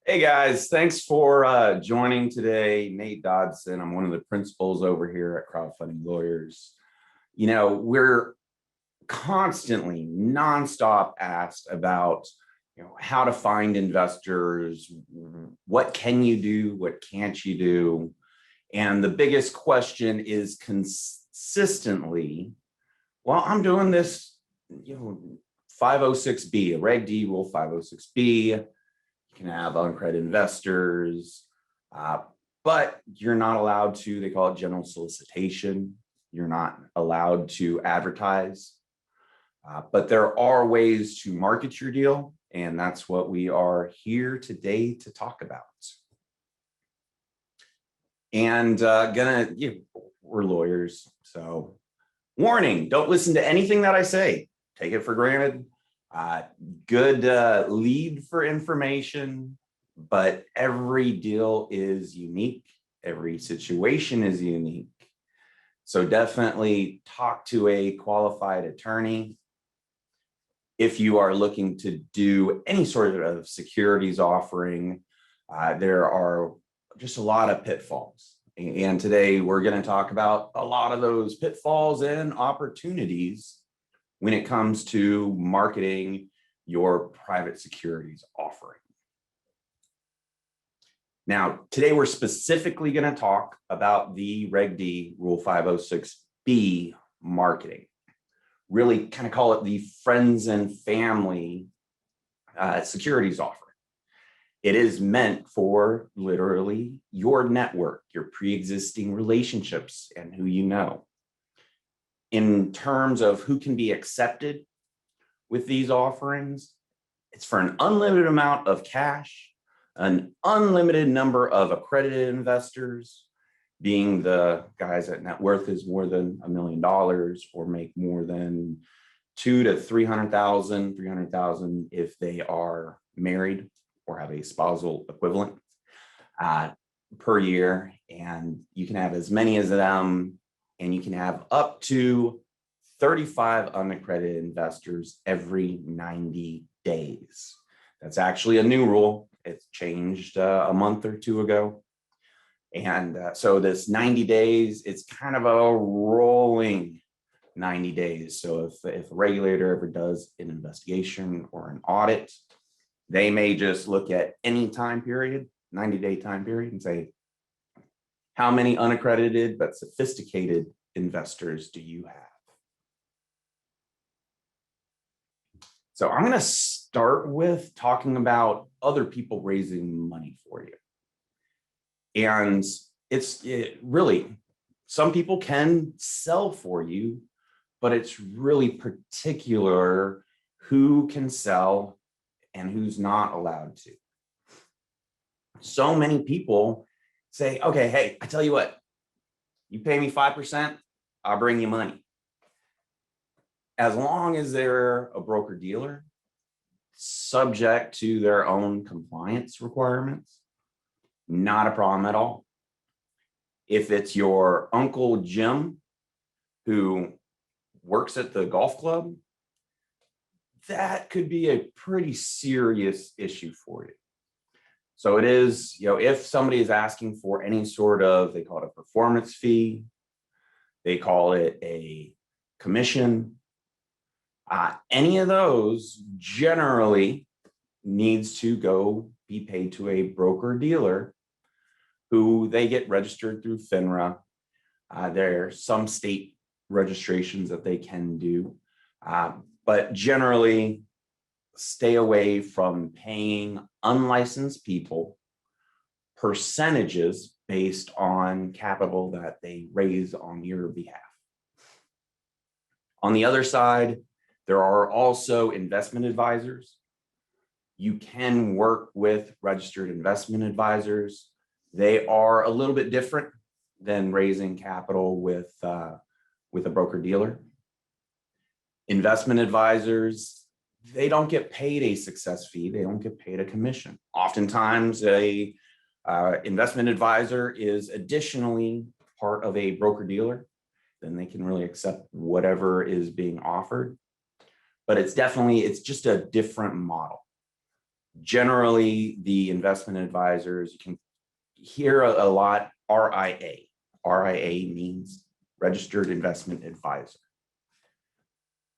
Hey guys, thanks for joining today. Nate Dodson. I'm one of the principals over here at Crowdfunding Lawyers. We're constantly nonstop asked about, how to find investors, what can you do, what can't you do? And the biggest question is consistently, well, I'm doing this, 506B, a Reg D rule 506B. You can have uncredited investors, but you're not allowed to, they call it general solicitation. You're not allowed to advertise, but there are ways to market your deal. And that's what we are here today to talk about. And we're lawyers, so warning, don't listen to anything that I say. Take it for granted. Good lead for information, but every deal is unique. Every situation is unique. So definitely talk to a qualified attorney. If you are looking to do any sort of securities offering, there are just a lot of pitfalls. And today we're going to talk about a lot of those pitfalls and opportunities when it comes to marketing your private securities offering. Now, today we're specifically going to talk about the Reg D Rule 506B marketing. Really kind of call it the friends and family securities offering. It is meant for literally your network, your pre-existing relationships, and who you know. In terms of who can be accepted with these offerings, it's for an unlimited amount of cash, an unlimited number of accredited investors, being the guys that net worth is more than $1 million or make more than $200,000 to $300,000, $300,000 if they are married or have a spousal equivalent per year. And you can have as many as them. And you can have up to 35 unaccredited investors every 90 days. That's actually a new rule. It's changed a month or two ago. And so this 90 days, it's kind of a rolling 90 days. So if a regulator ever does an investigation or an audit, they may just look at any time period, 90-day time period, and say, how many unaccredited but sophisticated investors do you have? So I'm going to start with talking about other people raising money for you. And really, some people can sell for you, but it's really particular who can sell and who's not allowed to. So many people say, okay, hey, I tell you what, you pay me 5%, I'll bring you money. As long as they're a broker dealer, subject to their own compliance requirements, not a problem at all. If it's your Uncle Jim who works at the golf club, that could be a pretty serious issue for you. So it is, if somebody is asking for any sort of, they call it a performance fee, they call it a commission, any of those generally needs to go be paid to a broker dealer who they get registered through FINRA. There are some state registrations that they can do, but generally, stay away from paying unlicensed people percentages based on capital that they raise on your behalf. On the other side, there are also investment advisors. You can work with registered investment advisors. They are a little bit different than raising capital with a broker dealer. Investment advisors, they don't get paid a success fee. They don't get paid a commission. Oftentimes, a investment advisor is additionally part of a broker dealer. Then they can really accept whatever is being offered. But it's just a different model. Generally, the investment advisors, you can hear a lot RIA. RIA means Registered Investment Advisor.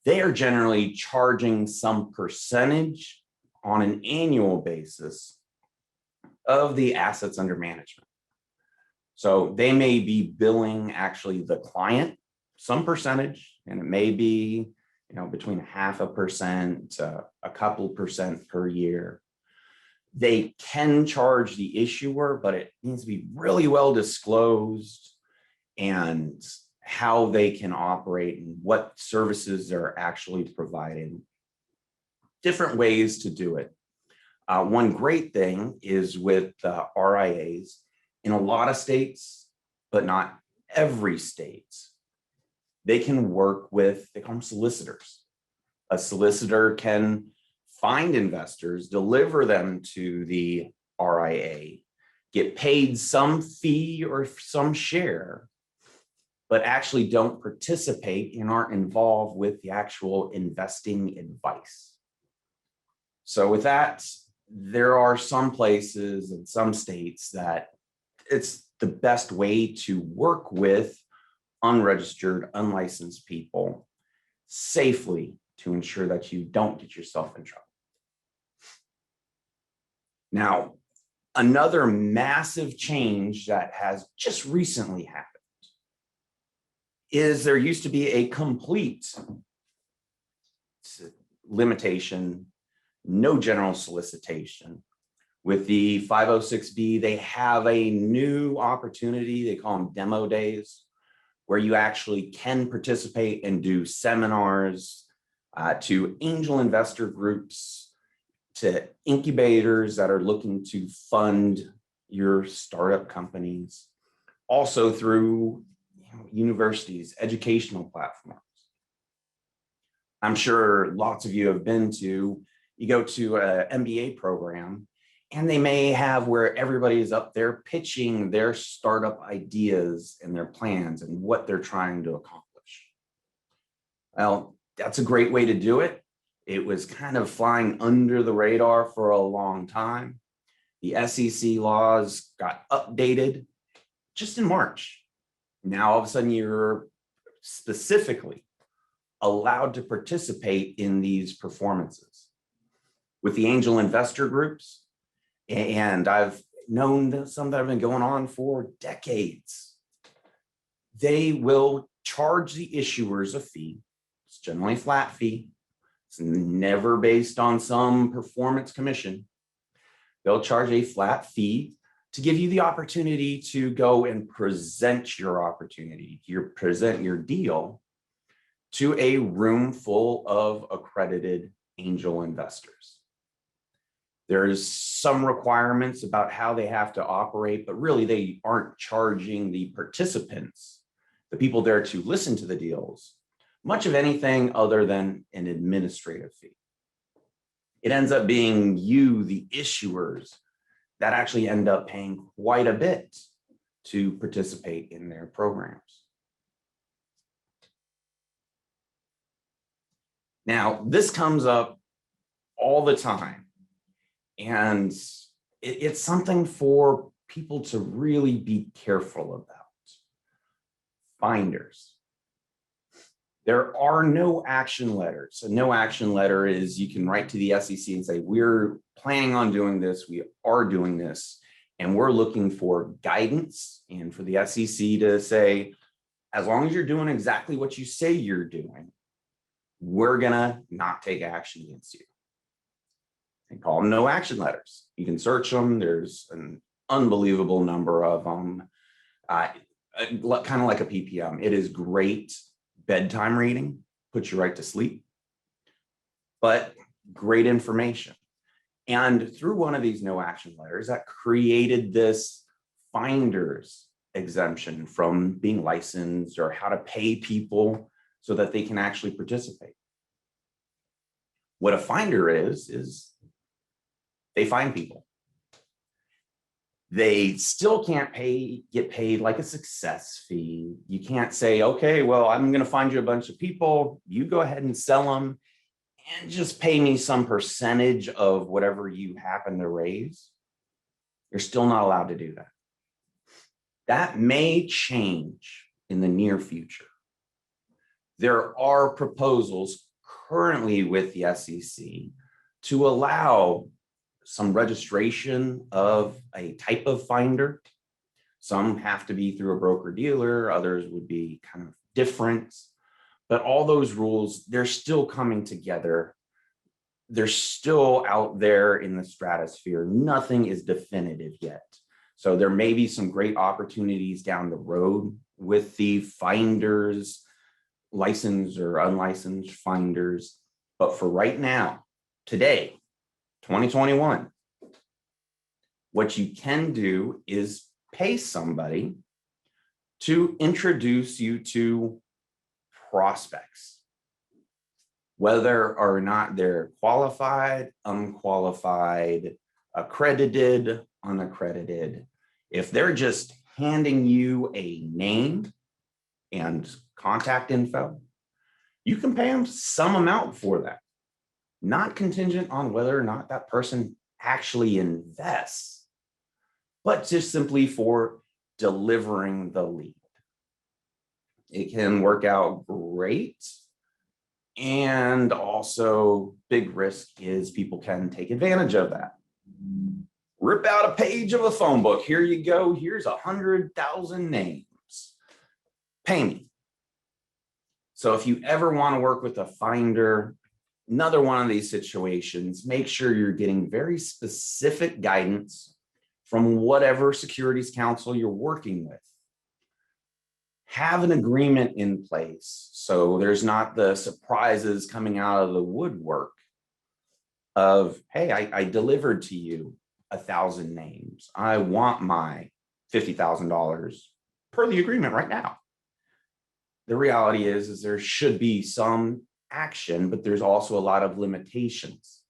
They are generally charging some percentage on an annual basis of the assets under management. So they may be billing actually the client some percentage, and it may be between 0.5% to a couple percent per year. They can charge the issuer, but it needs to be really well disclosed and how they can operate and what services they're actually providing. Different ways to do it. One great thing is with RIAs in a lot of states, but not every state, they can work with, they call them solicitors. A solicitor can find investors, deliver them to the RIA, get paid some fee or some share, but actually don't participate and aren't involved with the actual investing advice. So with that, there are some places in some states that it's the best way to work with unregistered, unlicensed people safely to ensure that you don't get yourself in trouble. Now, another massive change that has just recently happened is there used to be a complete limitation, no general solicitation. With the 506B, they have a new opportunity, they call them demo days, where you actually can participate and do seminars to angel investor groups, to incubators that are looking to fund your startup companies, also through universities, educational platforms. I'm sure lots of you have been to, you go to an MBA program, and they may have where everybody is up there pitching their startup ideas and their plans and what they're trying to accomplish. Well, that's a great way to do it. It was kind of flying under the radar for a long time. The SEC laws got updated just in March. Now, all of a sudden, you're specifically allowed to participate in these performances. With the angel investor groups, and I've known some that have been going on for decades, they will charge the issuers a fee. It's generally a flat fee. It's never based on some performance commission. They'll charge a flat fee to give you the opportunity to go and present your opportunity, present your deal to a room full of accredited angel investors. There's some requirements about how they have to operate, but really they aren't charging the participants, the people there to listen to the deals, much of anything other than an administrative fee. It ends up being you, the issuers, that actually end up paying quite a bit to participate in their programs. Now, this comes up all the time, and it's something for people to really be careful about. Finders. There are no action letters. A no action letter is you can write to the SEC and say, we're planning on doing this, we are doing this, and we're looking for guidance, and for the SEC to say, as long as you're doing exactly what you say you're doing, we're gonna not take action against you. And call them no action letters. You can search them. There's an unbelievable number of them, kind of like a PPM. It is great bedtime reading, puts you right to sleep, but great information. And through one of these no action letters, that created this finder's exemption from being licensed or how to pay people so that they can actually participate. What a finder is they find people. They still can't get paid like a success fee. You can't say, okay, well, I'm going to find you a bunch of people. You go ahead and sell them, and just pay me some percentage of whatever you happen to raise, you're still not allowed to do that. That may change in the near future. There are proposals currently with the SEC to allow some registration of a type of finder. Some have to be through a broker dealer, others would be kind of different. But all those rules, they're still coming together. They're still out there in the stratosphere. Nothing is definitive yet. So there may be some great opportunities down the road with the finders, licensed or unlicensed finders. But for right now, today, 2021, what you can do is pay somebody to introduce you to prospects, whether or not they're qualified, unqualified, accredited, unaccredited. If they're just handing you a name and contact info, you can pay them some amount for that, not contingent on whether or not that person actually invests, but just simply for delivering the lead. It can work out great. And also, big risk is people can take advantage of that. Rip out a page of a phone book. Here you go. Here's 100,000 names. Pay me. So if you ever want to work with a finder, another one of these situations, make sure you're getting very specific guidance from whatever securities counsel you're working with. Have an agreement in place so there's not the surprises coming out of the woodwork of, hey, I delivered to you 1,000 names. I want my $50,000 per the agreement right now. The reality is there should be some action, but there's also a lot of limitations.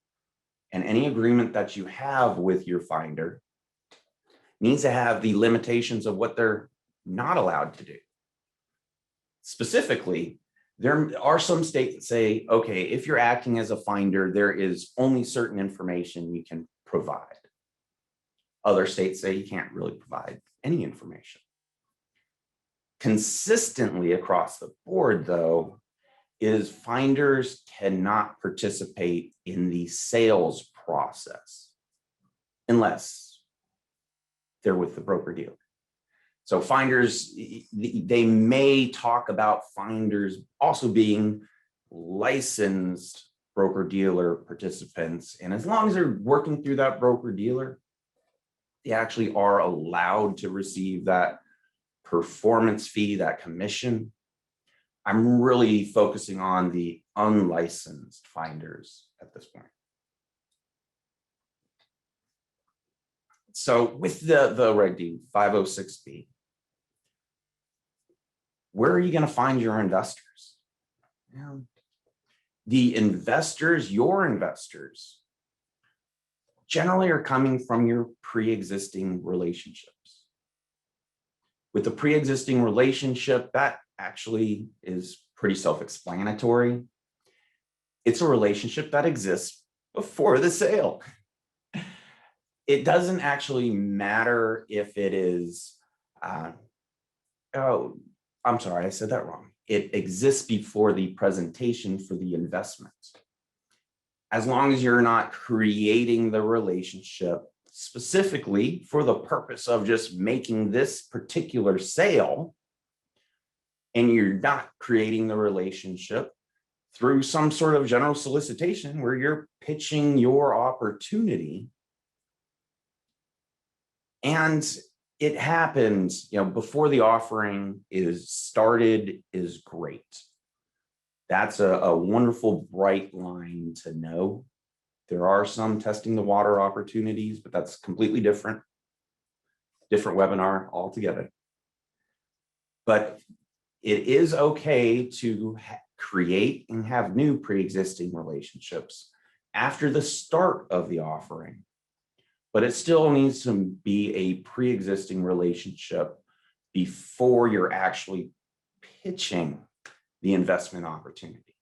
And any agreement that you have with your finder needs to have the limitations of what they're not allowed to do. Specifically, there are some states that say, okay, if you're acting as a finder, there is only certain information you can provide. Other states say you can't really provide any information. Consistently across the board, though, is finders cannot participate in the sales process unless they're with the broker dealer. So finders, they may talk about finders also being licensed broker dealer participants. And as long as they're working through that broker dealer, they actually are allowed to receive that performance fee, that commission. I'm really focusing on the unlicensed finders at this point. So with the Reg D 506B, where are you going to find your investors? The investors, your investors, generally are coming from your pre-existing relationships. With the pre-existing relationship, that actually is pretty self-explanatory. It's a relationship that exists before the sale. It doesn't actually matter if it is, oh, I'm sorry, I said that wrong. It exists before the presentation for the investment. As long as you're not creating the relationship specifically for the purpose of just making this particular sale, and you're not creating the relationship through some sort of general solicitation where you're pitching your opportunity, and it happens, before the offering is started is great. That's a wonderful bright line to know. There are some testing the water opportunities, but that's completely different webinar altogether. But it is okay to create and have new pre-existing relationships after the start of the offering. But it still needs to be a pre-existing relationship before you're actually pitching the investment opportunity.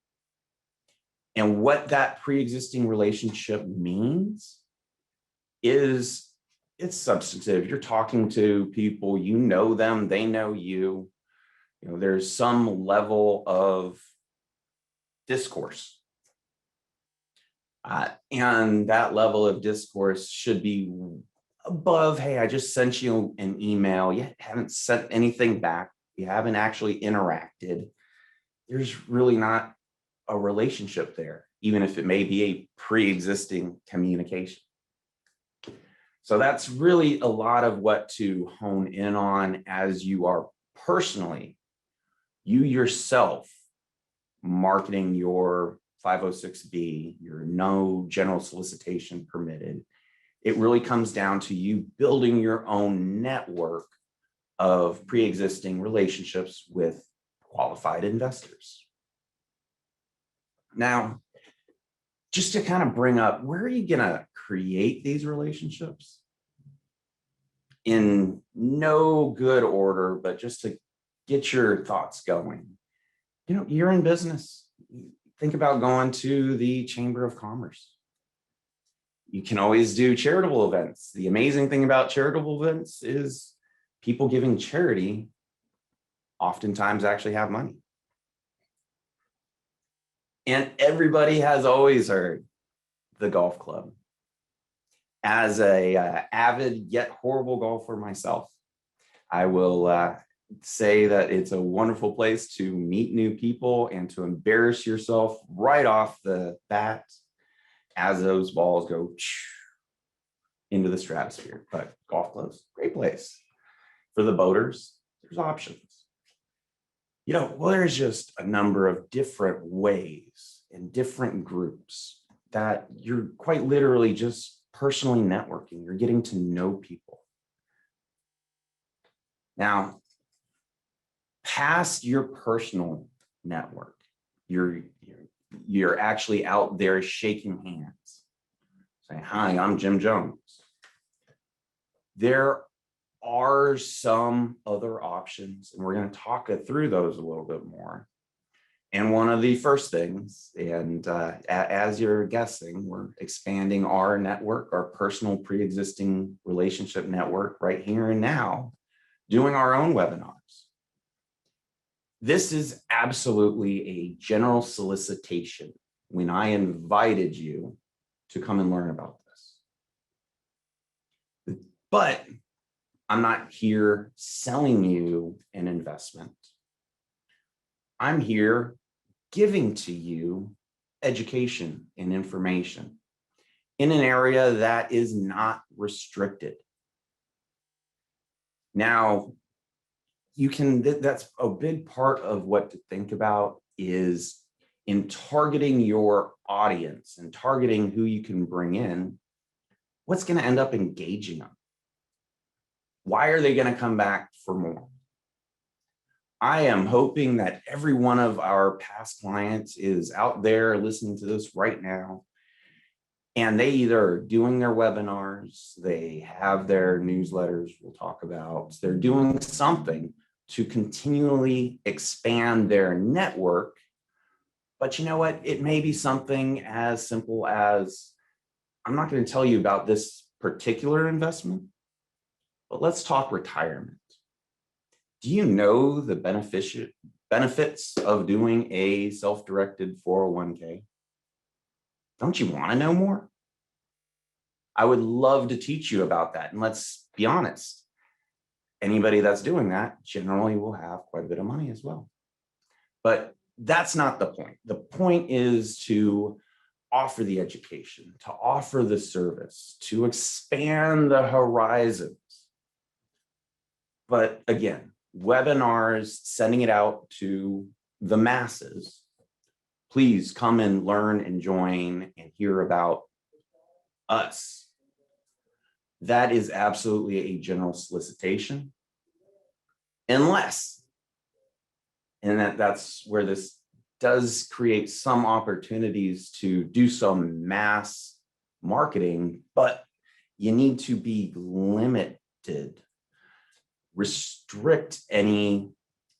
And what that pre-existing relationship means is it's substantive. You're talking to people, you know them, they know you. You know, there's some level of discourse. And that level of discourse should be above, hey, I just sent you an email. You haven't sent anything back. You haven't actually interacted. There's really not a relationship there, even if it may be a pre-existing communication. So that's really a lot of what to hone in on as you are personally, you yourself, marketing your 506B, your no general solicitation permitted. It really comes down to you building your own network of pre-existing relationships with qualified investors. Now, just to kind of bring up, where are you going to create these relationships? In no good order, but just to get your thoughts going. You know, you're in business. Think about going to the Chamber of Commerce. You can always do charitable events. The amazing thing about charitable events is people giving charity oftentimes actually have money. And everybody has always heard the golf club. As a avid yet horrible golfer myself, I will say that it's a wonderful place to meet new people and to embarrass yourself right off the bat as those balls go into the stratosphere. But golf clubs, great place. For the boaters, there's options. You know, well, there's just a number of different ways and different groups that you're quite literally just personally networking. You're getting to know people. Now, past your personal network, you're actually out there shaking hands, saying, "Hi, I'm Jim Jones." There are some other options, and we're going to talk through those a little bit more. And one of the first things, and as you're guessing, we're expanding our network, our personal pre-existing relationship network right here and now, doing our own webinars. This is absolutely a general solicitation when I invited you to come and learn about this. But I'm not here selling you an investment. I'm here giving to you education and information in an area that is not restricted. Now, that's a big part of what to think about is in targeting your audience and targeting who you can bring in, what's going to end up engaging them? Why are they going to come back for more? I am hoping that every one of our past clients is out there listening to this right now, and they either are doing their webinars, they have their newsletters we'll talk about, they're doing something to continually expand their network. But you know what? It may be something as simple as, I'm not going to tell you about this particular investment, but let's talk retirement. Do you know the benefits of doing a self-directed 401k? Don't you want to know more? I would love to teach you about that. And let's be honest, anybody that's doing that generally will have quite a bit of money as well. But that's not the point. The point is to offer the education, to offer the service, to expand the horizons. But again, webinars, sending it out to the masses. Please come and learn and join and hear about us. That is absolutely a general solicitation, unless, and that's where this does create some opportunities to do some mass marketing, but you need to be limited. Restrict any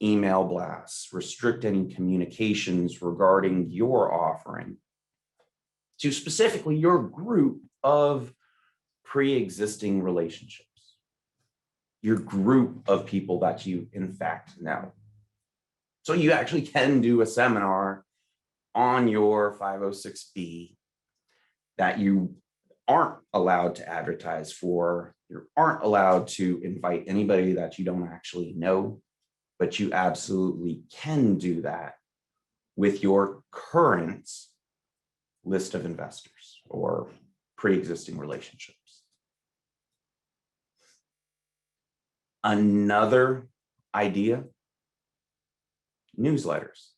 email blasts, restrict any communications regarding your offering. to specifically your group of pre-existing relationships, your group of people that you in fact know. So you actually can do a seminar on your 506B that you aren't allowed to advertise for, you aren't allowed to invite anybody that you don't actually know, but you absolutely can do that with your current list of investors or pre-existing relationships. Another idea, newsletters.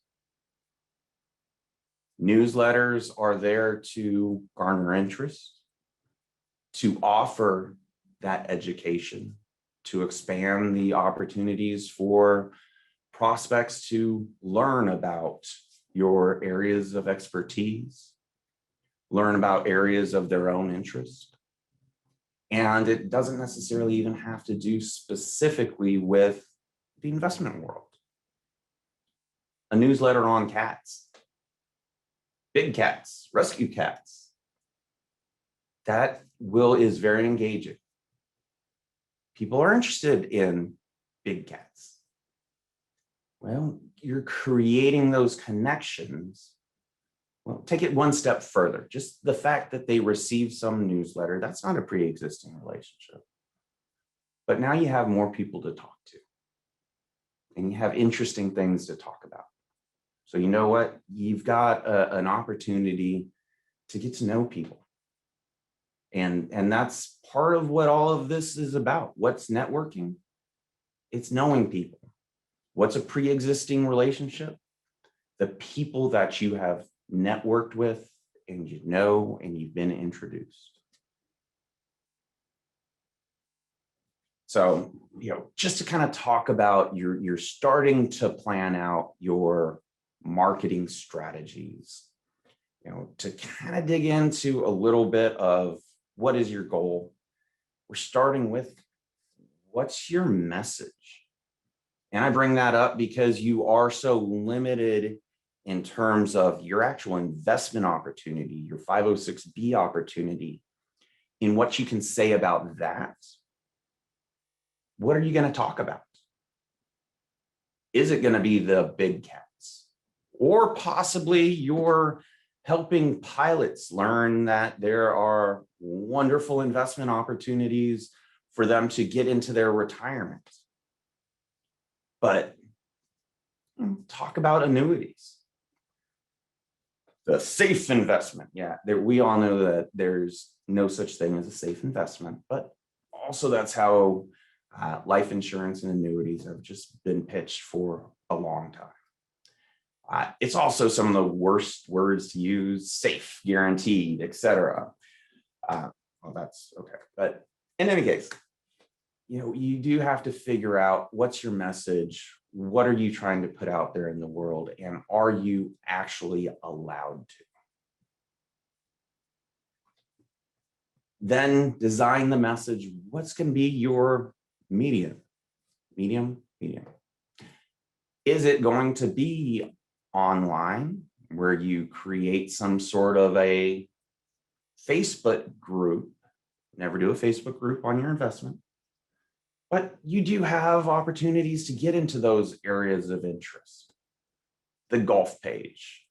Newsletters are there to garner interest, to offer that education, to expand the opportunities for prospects to learn about your areas of expertise, learn about areas of their own interest. And it doesn't necessarily even have to do specifically with the investment world. A newsletter on cats, big cats, rescue cats, that is very engaging. People are interested in big cats. Well, you're creating those connections. Well, take it one step further. Just the fact that they receive some newsletter, that's not a pre-existing relationship. But now you have more people to talk to, and you have interesting things to talk about. So you know what? You've got an opportunity to get to know people. And that's part of what all of this is about. What's networking? It's knowing people. What's a pre-existing relationship? The people that you have networked with and you know and you've been introduced. So, just to kind of talk about you're starting to plan out your marketing strategies, to kind of dig into a little bit of what is your goal. We're starting with what's your message? And I bring that up because you are so limited in terms of your actual investment opportunity, your 506B opportunity, in what you can say about that. What are you going to talk about? Is it going to be the big cats? Or possibly you're helping pilots learn that there are wonderful investment opportunities for them to get into their retirement. But talk about annuities. The safe investment. Yeah, we all know that there's no such thing as a safe investment, but also that's how life insurance and annuities have just been pitched for a long time. It's also some of the worst words to use: safe, guaranteed, etc. Well, that's okay. But in any case, you do have to figure out what's your message, what are you trying to put out there in the world, and are you actually allowed to? Then design the message. What's going to be your medium? Is it going to be online, where you create some sort of a Facebook group? Never do a Facebook group on your investment. But you do have opportunities to get into those areas of interest. The golf page,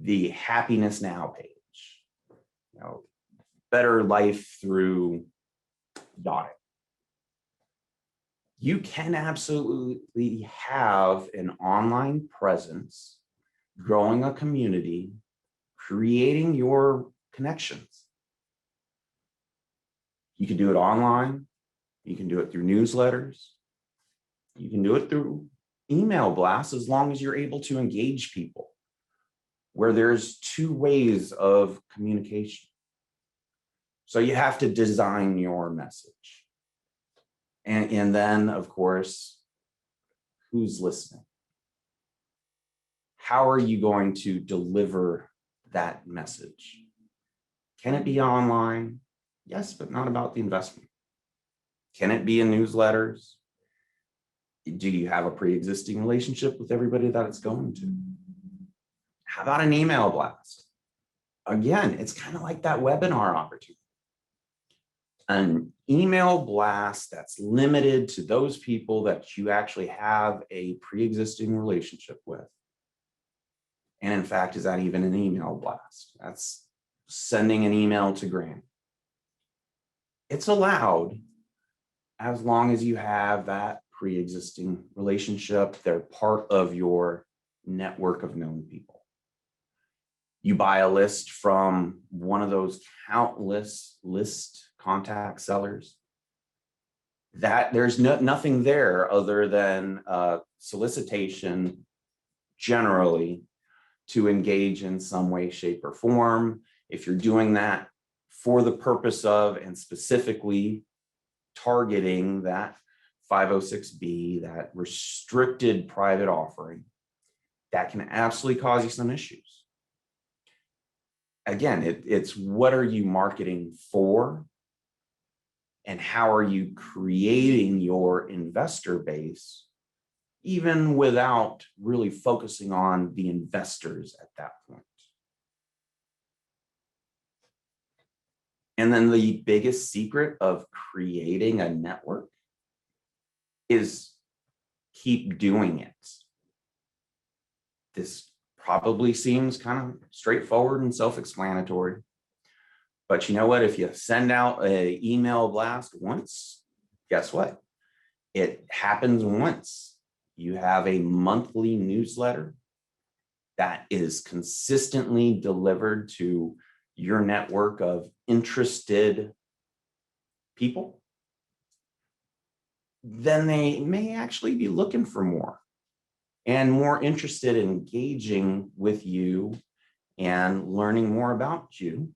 the happiness now page, better life through yachting. You can absolutely have an online presence, growing a community, creating your connections. You can do it online. You can do it through newsletters. You can do it through email blasts, as long as you're able to engage people, where there's two ways of communication. So you have to design your message. And then, of course, who's listening? How are you going to deliver that message? Can it be online? Yes, but not about the investment. Can it be in newsletters? Do you have a pre-existing relationship with everybody that it's going to? How about an email blast? again, it's kind of like that webinar opportunity. An email blast that's limited to those people that you actually have a pre-existing relationship with. And in fact, is that even an email blast? That's sending an email to Graham. It's allowed as long as you have that pre-existing relationship. They're part of your network of known people. You buy a list from one of those countless list contact sellers, that there's nothing there other than solicitation generally to engage in some way, shape, or form. If you're doing that for the purpose of and specifically targeting that 506B, that restricted private offering, that can absolutely cause you some issues. Again, it's what are you marketing for, and how are you creating your investor base, even without really focusing on the investors at that point. And then the biggest secret of creating a network is keep doing it. This probably seems kind of straightforward and self-explanatory, but you know what? If you send out an email blast once, guess what? It happens once. You have a monthly newsletter that is consistently delivered to your network of interested people, then they may actually be looking for more and more interested in engaging with you and learning more about you,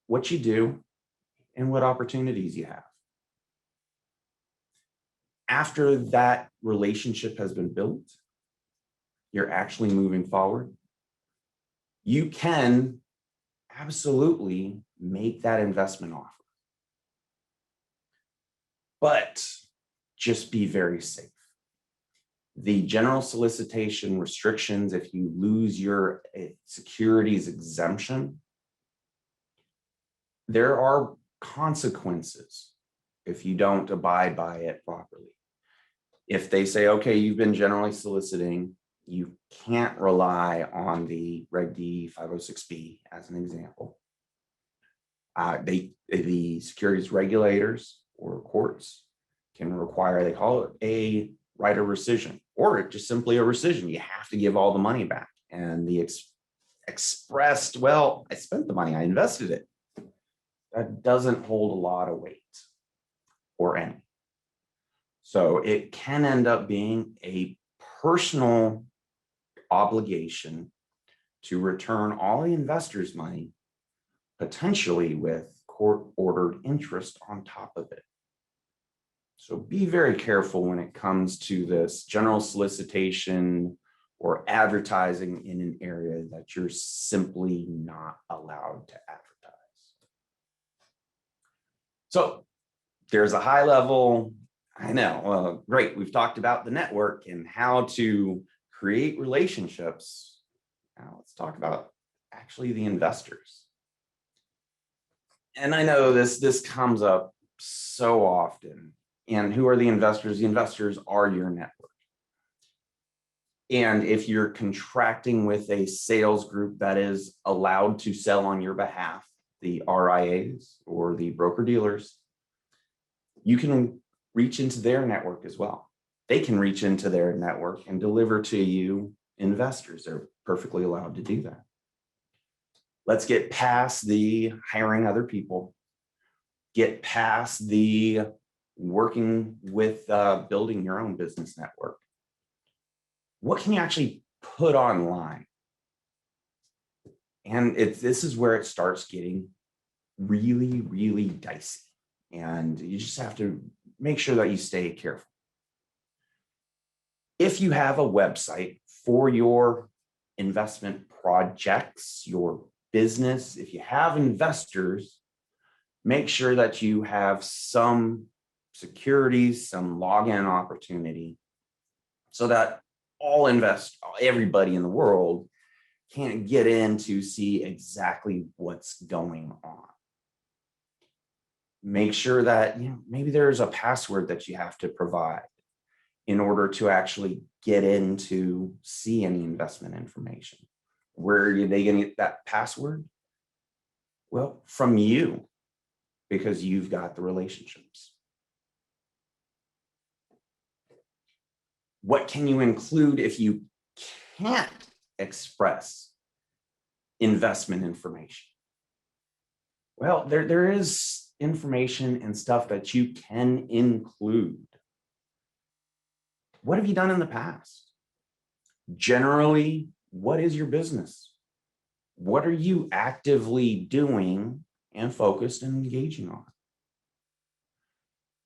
what you do, and what opportunities you have. After that relationship has been built, you're actually moving forward. You can absolutely make that investment offer, but just be very safe. The general solicitation restrictions, if you lose your securities exemption, there are consequences if you don't abide by it properly. If they say, okay, you've been generally soliciting, you can't rely on the Reg D 506B as an example. The securities regulators or courts can require, they call it a right of rescission, or just simply a rescission. You have to give all the money back. And the expressed, well, I spent the money, I invested it. That doesn't hold a lot of weight or any. So it can end up being a personal obligation to return all the investors' money, potentially with court-ordered interest on top of it. So be very careful when it comes to this general solicitation or advertising in an area that you're simply not allowed to advertise. So there's a high level, I know, well, great. We've talked about the network and how to create relationships. Now let's talk about actually the investors. And I know this comes up so often. And who are the investors? The investors are your network. And if you're contracting with a sales group that is allowed to sell on your behalf, the RIAs or the broker dealers, you can reach into their network as well. They can reach into their network and deliver to you investors. They're perfectly allowed to do that. Let's get past the hiring other people, get past the working with building your own business network. What can you actually put online? And this is where it starts getting really, really dicey. And you just have to make sure that you stay careful. If you have a website for your investment projects, your business, if you have investors, make sure that you have some securities, some login opportunity, so that everybody in the world can't get in to see exactly what's going on. Make sure that, maybe there's a password that you have to provide in order to actually get in to see any investment information. Where are they going to get that password? Well, from you, because you've got the relationships. What can you include if you can't express investment information? Well, there is information and stuff that you can include. What have you done in the past? Generally, what is your business? What are you actively doing and focused and engaging on?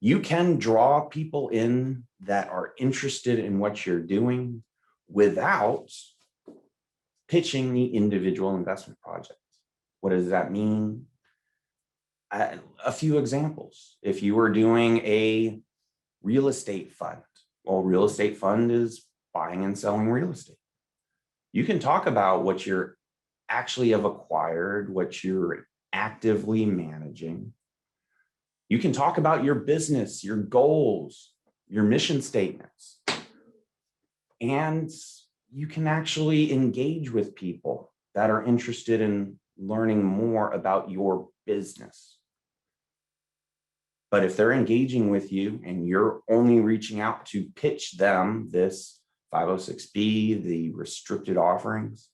You can draw people in that are interested in what you're doing without pitching the individual investment projects. What does that mean? A few examples. If you were doing a real estate fund, well, real estate fund is buying and selling real estate. You can talk about what you're actually have acquired, what you're actively managing. You can talk about your business, your goals, your mission statements. And you can actually engage with people that are interested in learning more about your business. But if they're engaging with you and you're only reaching out to pitch them this 506B, the restricted offerings,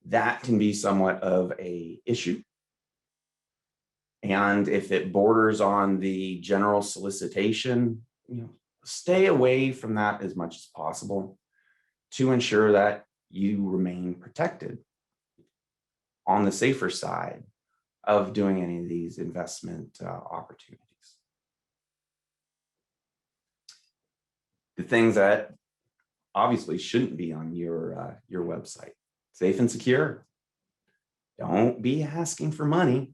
that can be somewhat of an issue. And if it borders on the general solicitation, stay away from that as much as possible to ensure that you remain protected on the safer side of doing any of these investment opportunities. The things that obviously shouldn't be on your website: safe and secure. Don't be asking for money.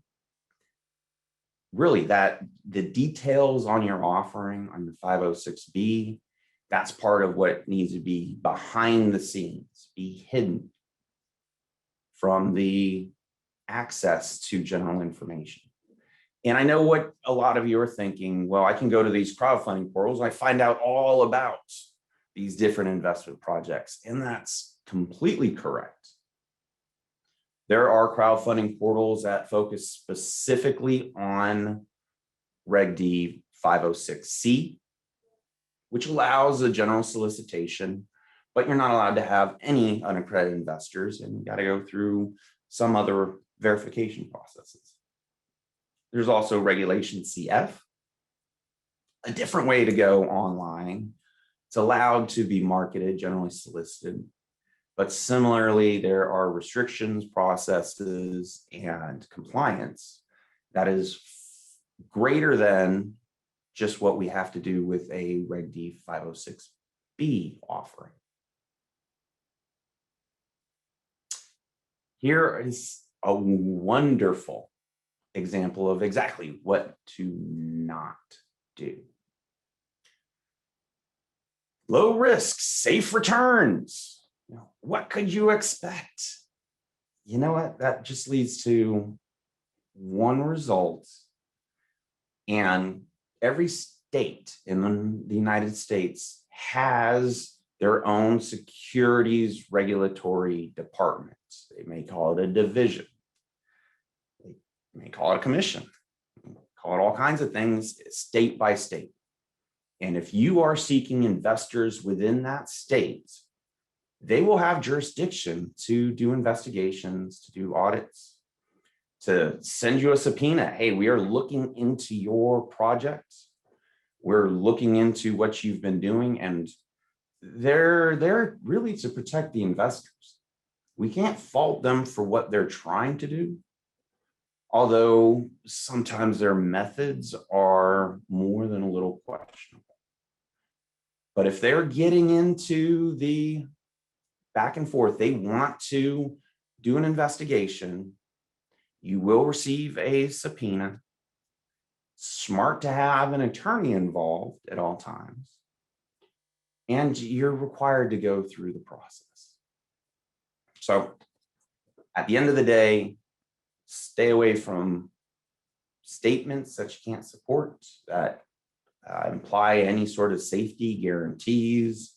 Really, that the details on your offering on the 506B, that's part of what needs to be behind the scenes, be hidden from the access to general information. And I know what a lot of you are thinking, well, I can go to these crowdfunding portals and I find out all about these different investment projects. And that's completely correct. There are crowdfunding portals that focus specifically on Reg D 506C, which allows a general solicitation, but you're not allowed to have any unaccredited investors, and you got to go through some other verification processes. There's also Regulation CF, a different way to go online. It's allowed to be marketed, generally solicited, but similarly, there are restrictions, processes, and compliance that is greater than just what we have to do with a Reg D 506B offering. Here is a wonderful example of exactly what to not do. Low risk, safe returns. What could you expect? You know what? That just leads to one result. And every state in the United States has their own securities regulatory departments. They may call it a division. They may call it a commission. Call it all kinds of things, state by state. And if you are seeking investors within that state, they will have jurisdiction to do investigations, to do audits, to send you a subpoena. Hey, we are looking into your project. We're looking into what you've been doing, and they're really to protect the investors. We can't fault them for what they're trying to do, although sometimes their methods are more than a little questionable. But if they're getting into the back and forth, they want to do an investigation, you will receive a subpoena. Smart to have an attorney involved at all times. And you're required to go through the process. So at the end of the day, stay away from statements that you can't support, that imply any sort of safety guarantees.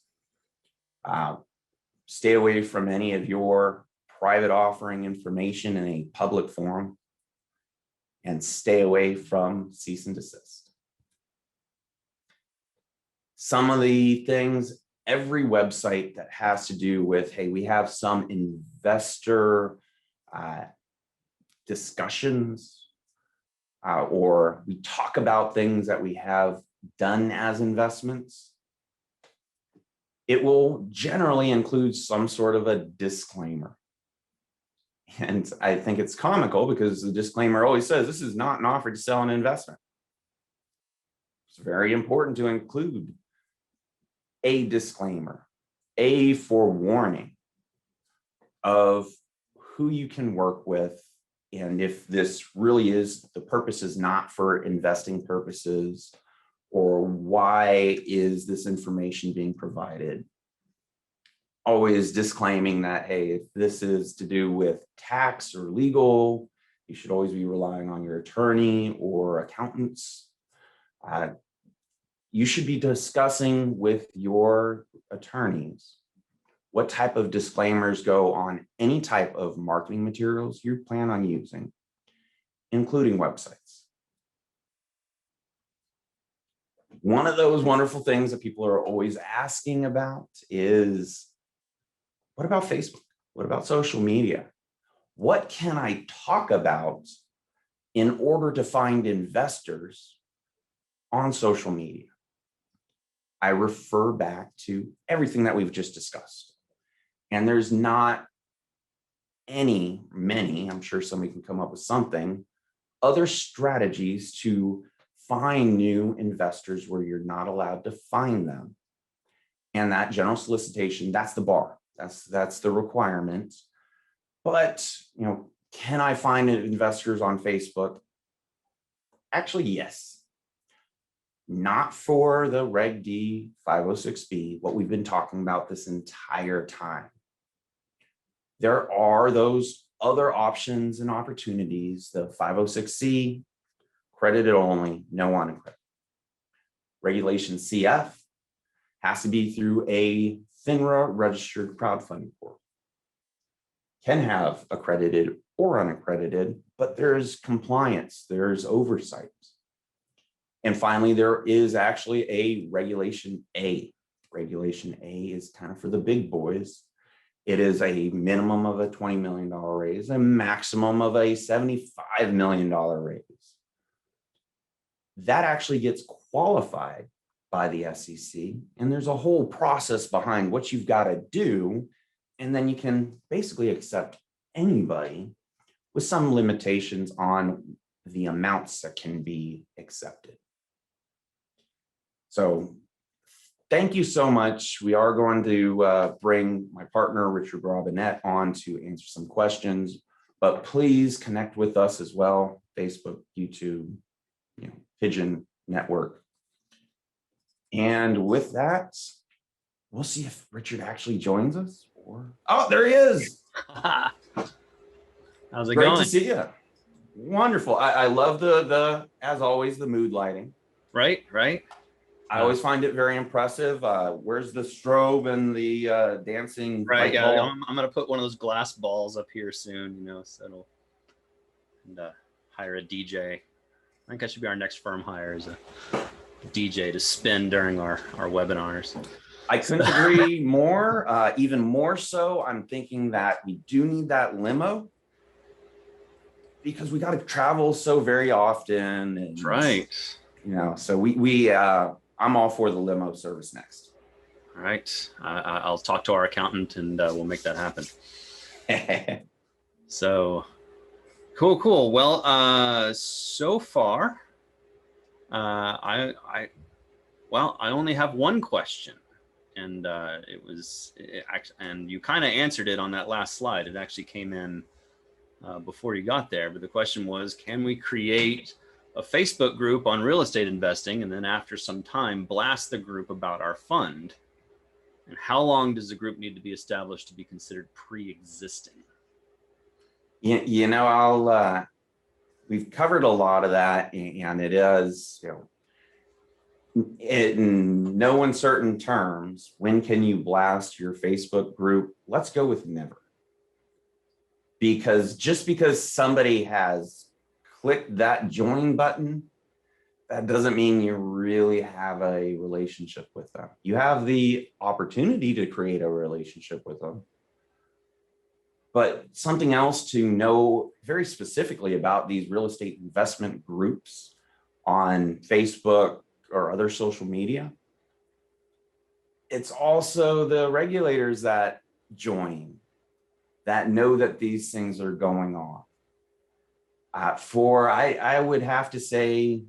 Stay away from any of your private offering information in a public forum, and stay away from cease and desist. Some of the things, every website that has to do with, hey, we have some investor discussions, or we talk about things that we have done as investments, it will generally include some sort of a disclaimer. And I think it's comical because the disclaimer always says this is not an offer to sell an investment. It's very important to include a disclaimer, a forewarning of who you can work with. And if this really is, the purpose is not for investing purposes, or why is this information being provided? Always disclaiming that, hey, if this is to do with tax or legal, you should always be relying on your attorney or accountants. You should be discussing with your attorneys what type of disclaimers go on any type of marketing materials you plan on using, including websites. One of those wonderful things that people are always asking about is, what about Facebook? What about social media? What can I talk about in order to find investors on social media? I refer back to everything that we've just discussed. And there's not many, I'm sure somebody can come up with something, other strategies to find new investors where you're not allowed to find them. And that general solicitation, that's the bar. That's the requirement. But, can I find investors on Facebook? Actually, yes. Not for the Reg D 506B, what we've been talking about this entire time. There are those other options and opportunities, the 506C, accredited only, no unaccredited. Regulation CF has to be through a FINRA registered crowdfunding portal. Can have accredited or unaccredited, but there's compliance, there's oversight. And finally, there is actually a Regulation A. Regulation A is kind of for the big boys. It is a minimum of a $20 million raise, a maximum of a $75 million raise. That actually gets qualified by the SEC, and there's a whole process behind what you've got to do, and then you can basically accept anybody with some limitations on the amounts that can be accepted. So thank you so much. We are going to bring my partner, Richard Robinette, on to answer some questions, but please connect with us as well, Facebook, YouTube, Pigeon Network. And with that, we'll see if Richard actually joins us. Oh, there he is. How's it Great going? to see you. Wonderful. I love the as always, the mood lighting. Right. I always find it very impressive. Where's the strobe and the dancing? Right. Yeah, I'm going to put one of those glass balls up here soon, so it'll, and hire a DJ. I think that should be our next firm hire, is a DJ to spin during our webinars. I couldn't agree more. Even more so, I'm thinking that we do need that limo, because we got to travel so very often. And, that's right. So I'm all for the limo service next. All right. I'll talk to our accountant and we'll make that happen. So cool. Well, so far, I only have one question, and and you kind of answered it on that last slide. It actually came in before you got there, but the question was, can we create a Facebook group on real estate investing, and then after some time blast the group about our fund? And how long does a group need to be established to be considered pre-existing? We've covered a lot of that, and it is, in no uncertain terms, when can you blast your Facebook group? Let's go with never. Because just because somebody has clicked that join button, that doesn't mean you really have a relationship with them. You have the opportunity to create a relationship with them. But something else to know very specifically about these real estate investment groups on Facebook or other social media, it's also the regulators that join, that know that these things are going on. I would have to say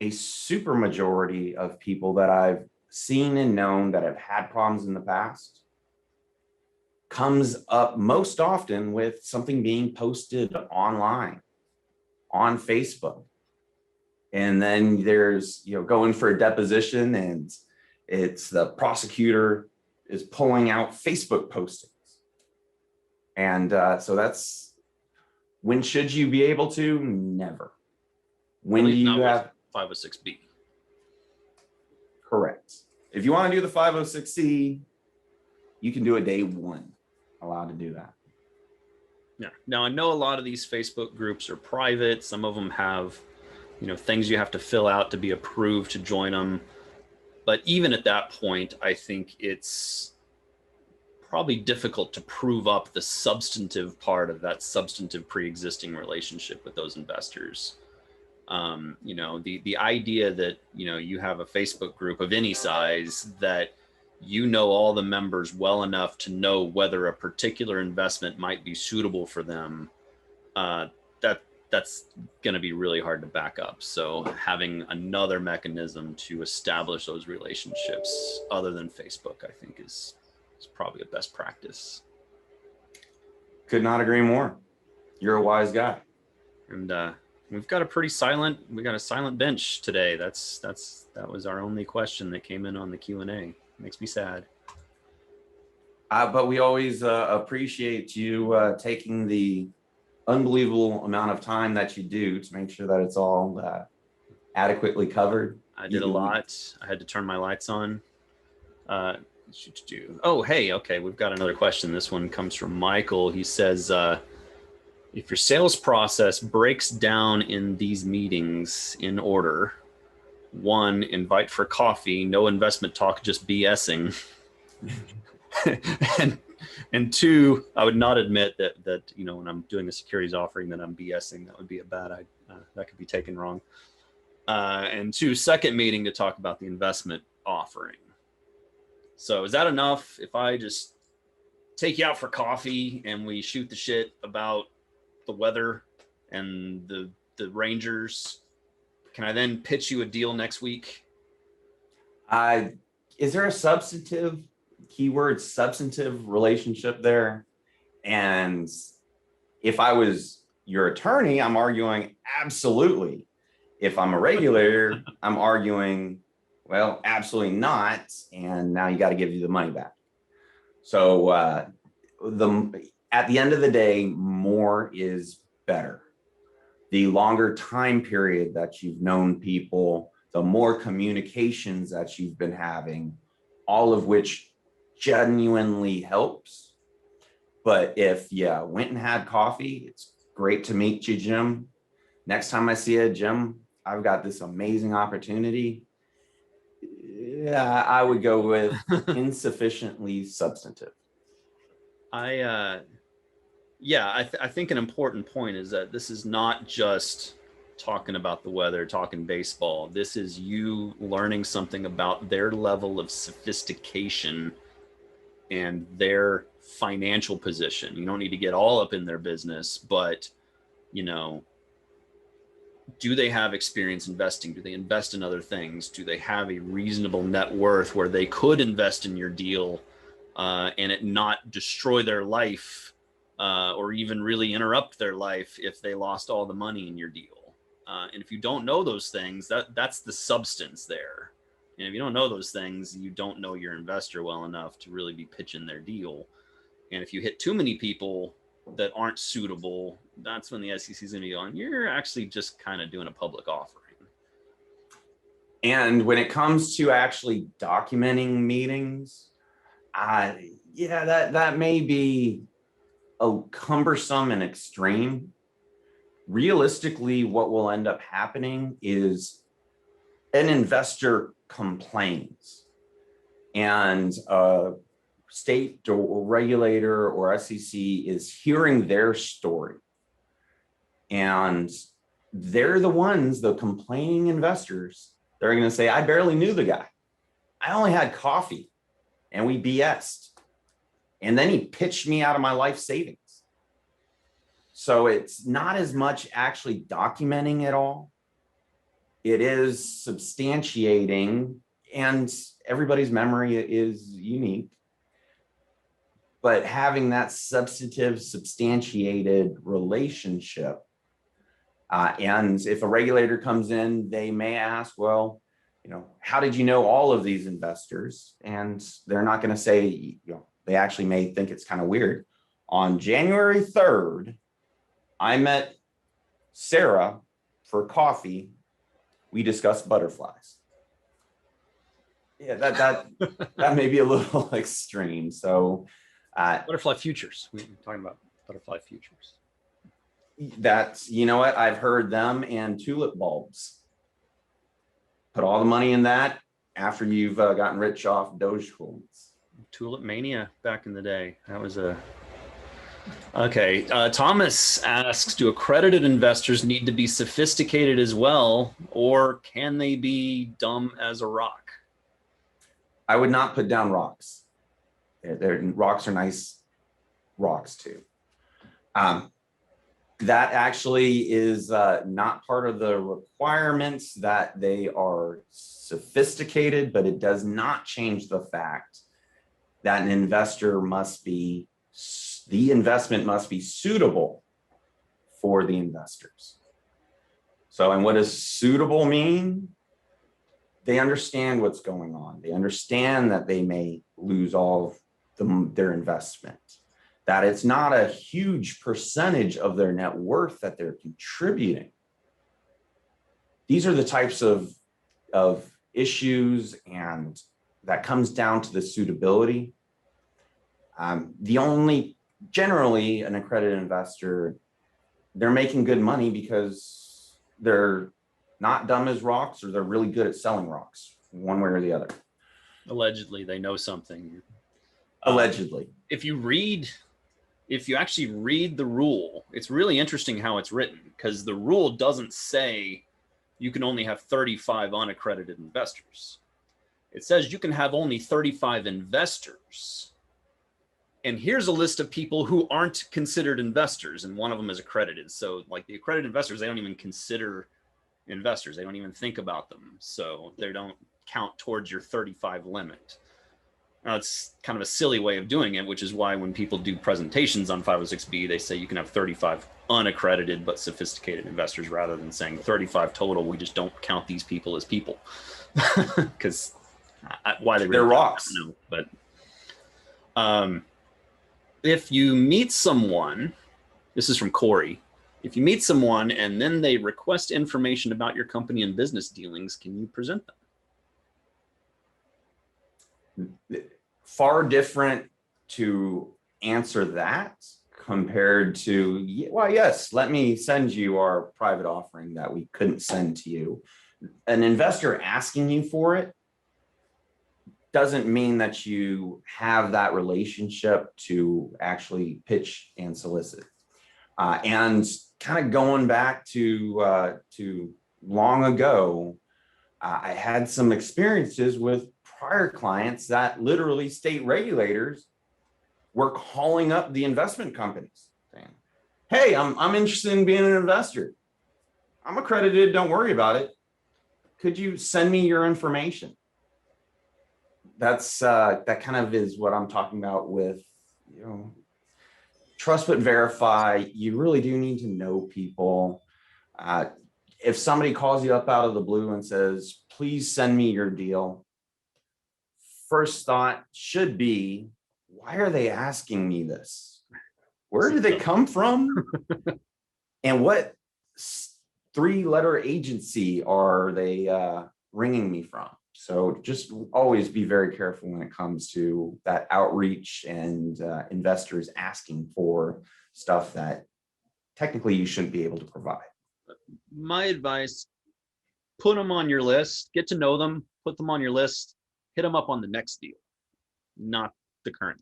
a super majority of people that I've seen and known that have had problems in the past comes up most often with something being posted online on Facebook. And then there's, going for a deposition, and it's the prosecutor is pulling out Facebook postings. And so that's, when should you be able to? Never. When do you have 506B? Correct. If you want to do the 506C, you can do it day one, allowed to do that. Yeah. Now, I know a lot of these Facebook groups are private. Some of them have, things you have to fill out to be approved to join them. But even at that point, I think it's probably difficult to prove up the substantive part of that substantive pre-existing relationship with those investors. The idea that, you have a Facebook group of any size that all the members well enough to know whether a particular investment might be suitable for them, that's going to be really hard to back up. So having another mechanism to establish those relationships other than Facebook, I think is probably a best practice. Could not agree more. You're a wise guy. And we've got a silent bench today. That was our only question that came in on the Q&A. Makes me sad. But we always appreciate you taking the unbelievable amount of time that you do to make sure that it's all adequately covered. I did a lot. I had to turn my lights on. Oh, hey, okay, we've got another question. This one comes from Michael. He says, if your sales process breaks down in these meetings in order: 1, invite for coffee, no investment talk, just BSing. and 2, I would not admit that when I'm doing a securities offering that I'm BSing. That would be a bad idea. That could be taken wrong. And 2, second meeting to talk about the investment offering. So is that enough if I just take you out for coffee and we shoot the shit about the weather and the Rangers? Can I then pitch you a deal next week? Is there a substantive relationship there? And if I was your attorney, I'm arguing absolutely. If I'm a regulator, I'm arguing, well, absolutely not. And now you got to give you the money back. So at the end of the day, more is better. The longer time period that you've known people, the more communications that you've been having, all of which genuinely helps. But if you went and had coffee, it's great to meet you, Jim. Next time I see you, Jim, I've got this amazing opportunity. Yeah, I would go with insufficiently substantive. I think an important point is that this is not just talking about the weather, talking baseball. This is you learning something about their level of sophistication and their financial position. You don't need to get all up in their business, but do they have experience investing? Do they invest in other things? Do they have a reasonable net worth where they could invest in your deal and it not destroy their life or even really interrupt their life if they lost all the money in your deal? And if you don't know those things, that's the substance there. And if you don't know those things, you don't know your investor well enough to really be pitching their deal. And if you hit too many people that aren't suitable, that's when the SEC is going to be going, you're actually just kind of doing a public offering. And when it comes to actually documenting meetings, yeah, that may be a cumbersome and extreme. Realistically, what will end up happening is an investor complains, and a state or regulator or SEC is hearing their story. And they're the ones, the complaining investors, they're going to say, I barely knew the guy. I only had coffee and we BS'd. And then he pitched me out of my life savings. So it's not as much actually documenting it all. It is substantiating, and everybody's memory is unique. But having that substantive, substantiated relationship, and if a regulator comes in, they may ask, well, how did you know all of these investors? And they're not going to say, they actually may think it's kind of weird. On January 3rd, I met Sarah for coffee. We discussed butterflies. Yeah, that may be a little extreme. So butterfly futures. We're talking about butterfly futures. That's, what, I've heard them, and tulip bulbs. Put all the money in that after you've gotten rich off Dogecoins. Tulip mania back in the day. That was okay. Thomas asks, do accredited investors need to be sophisticated as well, or can they be dumb as a rock? I would not put down rocks. Rocks are nice rocks too. That actually is not part of the requirements that they are sophisticated, but it does not change the fact that the investment must be suitable for the investors. So, and what does suitable mean? They understand what's going on. They understand that they may lose all of their investment, that it's not a huge percentage of their net worth that they're contributing. These are the types of issues, and that comes down to the suitability. Generally, an accredited investor, they're making good money because they're not dumb as rocks, or they're really good at selling rocks, one way or the other. Allegedly, they know something. Allegedly. If you actually read the rule, it's really interesting how it's written, because the rule doesn't say you can only have 35 unaccredited investors. It says you can have only 35 investors. And here's a list of people who aren't considered investors, and one of them is accredited. So like the accredited investors, they don't even consider investors. They don't even think about them. So they don't count towards your 35 limit. Now, it's kind of a silly way of doing it, which is why when people do presentations on 506B, they say you can have 35 unaccredited but sophisticated investors, rather than saying 35 total. We just don't count these people as people, because why they're rocks. I don't know. But if you meet someone, this is from Corey. If you meet someone and then they request information about your company and business dealings, can you present them? Far different to answer that compared to, well, yes, let me send you our private offering that we couldn't send to you. An investor asking you for it doesn't mean that you have that relationship to actually pitch and solicit. And kind of going back to long ago, I had some experiences with prior clients that literally state regulators were calling up the investment companies saying, hey, I'm interested in being an investor. I'm accredited, don't worry about it. Could you send me your information? That's that kind of is what I'm talking about with, trust but verify. You really do need to know people. If somebody calls you up out of the blue and says, please send me your deal, first thought should be, why are they asking me this? Where did they come from? And what three-letter agency are they ringing me from? So just always be very careful when it comes to that outreach and investors asking for stuff that technically you shouldn't be able to provide. My advice, put them on your list, get to know them, put them on your list, hit them up on the next deal, not the current.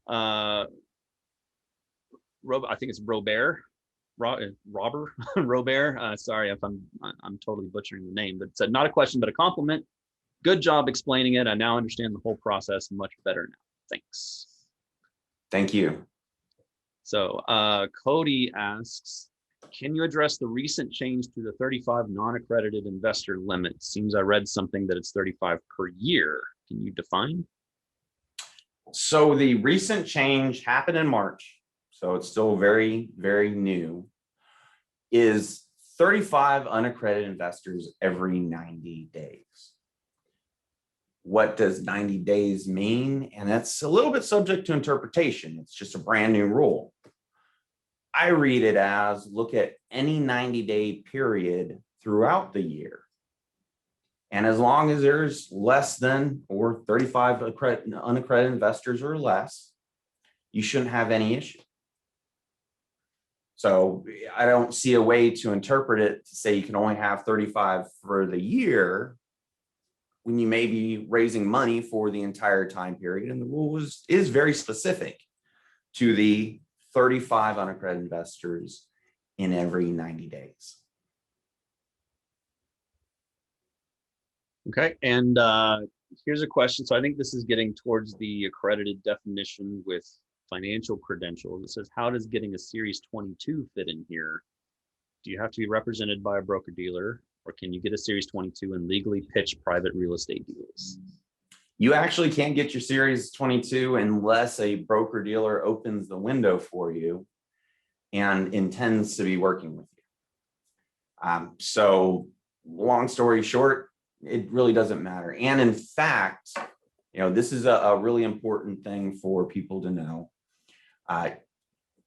I think it's Robert, Robert. Sorry if I'm totally butchering the name, but it said, not a question, but a compliment. Good job explaining it. I now understand the whole process much better now. Thanks. Thank you. So Cody asks, can you address the recent change to the 35 non-accredited investor limit? Seems I read something that it's 35 per year. Can you define? So the recent change happened in March, so it's still very, very new, is 35 unaccredited investors every 90 days. What does 90 days mean? And that's a little bit subject to interpretation. It's just a brand new rule. I read it as, look at any 90-day period throughout the year. And as long as there's less than or 35 unaccredited investors or less, you shouldn't have any issue. So I don't see a way to interpret it to say you can only have 35 for the year when you may be raising money for the entire time period. And the rule is very specific to the 35 unaccredited investors in every 90 days. Okay, and here's a question. So I think this is getting towards the accredited definition with financial credentials. It says, how does getting a Series 22 fit in here? Do you have to be represented by a broker-dealer, or can you get a Series 22 and legally pitch private real estate deals? You actually can't get your Series 22 unless a broker-dealer opens the window for you and intends to be working with you. So long story short, it really doesn't matter. And in fact, this is a really important thing for people to know.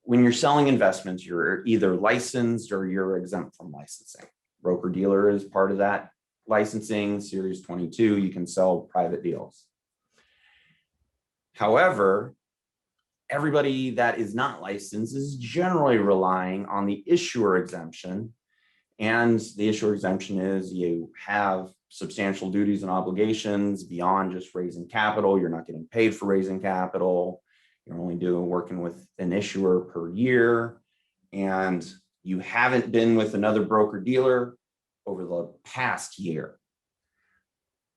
When you're selling investments, you're either licensed or you're exempt from licensing. Broker-dealer is part of that licensing. Series 22, you can sell private deals. However, everybody that is not licensed is generally relying on the issuer exemption. And the issuer exemption is you have substantial duties and obligations beyond just raising capital. You're not getting paid for raising capital. You're only working with an issuer per year. And you haven't been with another broker dealer over the past year.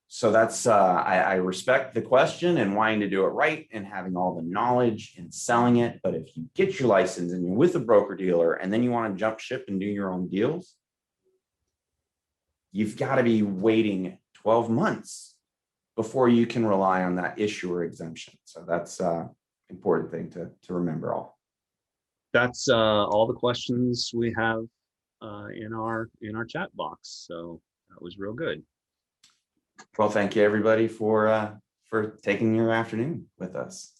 So that's, I respect the question and wanting to do it right and having all the knowledge and selling it. But if you get your license and you're with a broker dealer and then you want to jump ship and do your own deals, you've got to be waiting 12 months before you can rely on that issuer exemption. So that's an important thing to remember all. That's all the questions we have in our chat box. So that was real good. Well, thank you everybody for taking your afternoon with us.